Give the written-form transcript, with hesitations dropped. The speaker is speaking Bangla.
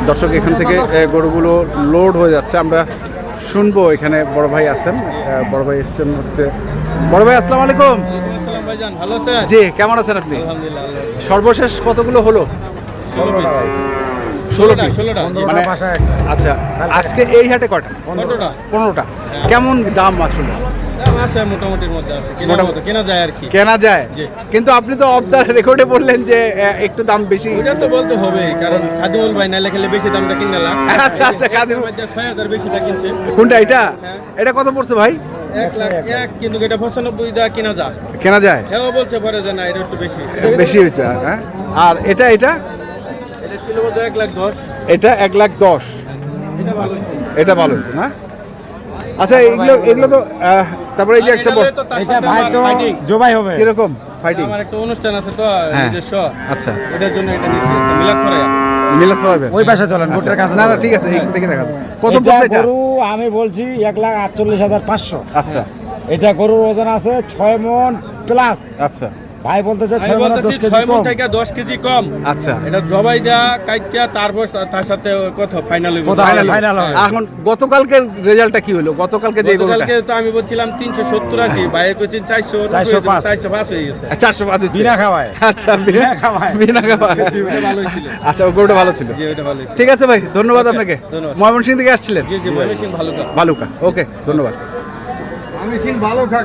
দর্শক এখান থেকে গরুগুলো লোড হয়ে যাচ্ছে, আমরা শুনবো। এখানে বড় ভাই আছেন, বড় ভাই এসছেন হচ্ছে। বড় ভাই আসসালামু আলাইকুম। ভালো আছেন? জি, কেমন আছেন আপনি? আলহামদুলিল্লাহ। সর্বশেষ কতগুলো হলো? 16 পিস। মানে আচ্ছা, আজকে এই হাটে কটা? 15টা। কেমন দাম আসলে? আছে মোটামুটির মধ্যে আছে, কেনা যায় আর কি। কেনা যায়, জি। কিন্তু আপনি তো অফ দ্য রেকর্ডে বললেন যে একটু দাম বেশি। ওটা তো বলতে হবে, কারণ খাদিমুল ভাই না লেখালে বেশি দামটা কিনলাম। আচ্ছা আচ্ছা, খাদিমুল 6000 বেশিটা কিনছে। কোনটা এটা? হ্যাঁ। এটা কত পড়ছে ভাই? 1,01,000, কিন্তু এটা 95 টাকা কিনা যায়। কেনা যায়? হ্যাঁ, বলছে পরে যে না এটা একটু বেশি। বেশি হয়েছে। হ্যাঁ, আর এটা এটা ছিল বলতে 1,10,000। এটা 1,10,000। এটা ভালো। এটা ভালো হয়েছে না? আচ্ছা, এগুলো তো তারপরে এই যে একটা এটা ভাই তো জবাই হবে। কিরকম ফাইটিং? আমার একটা অনুষ্ঠান আছে তো হ্যাঁ। নিজস্ব, আচ্ছা, এটার জন্য এটা নিয়েছি, একটা মিলাদ করে। মিলাদ করাবেন? ওই পাশে চলেন, গোটের কাছে। না না, ঠিক আছে, এইখান থেকে দেখাবো। কত এটা পড়ছে এটা? গরু আমি বলছি 1,48,500। আচ্ছা এটা গরুর ওজন আছে 6 মণ প্লাস। আচ্ছা ভাই বলতেছে আমি 6 মণ বলতেছি 10 কেজি 6 মণ কম। থেকে 10 কেজি কম। আচ্ছা, এটা জবাই দেয়া কাইটা, তারপর তার সাথে কত ফাইনাল হইব। ফাইনাল হবে। এখন গতকালকের রেজাল্টটা কি হলো? গতকালকে যে গরুটা গতকালকে তো আমি বলছিলাম 370-80, ভাইয়ের কইছেন 405 405 হয়ে গেছে। 405 হয়েছে। বিনা খাওয়ায়। আচ্ছা, বিনা খাওয়ায়। জি, ওটা ভালোই ছিল। আচ্ছা, ওই গরুটা ভালো ছিল। জি, ওটা ভালোই ছিল। ঠিক আছে ভাই, ধন্যবাদ আপনাকে। ধন্যবাদ। ময়মনসিংহ থেকে আসছিলেন? জি জি, ময়মনসিংহ ভালো। ভালুকা। ওকে, ধন্যবাদ। আমি সিং ভালো খা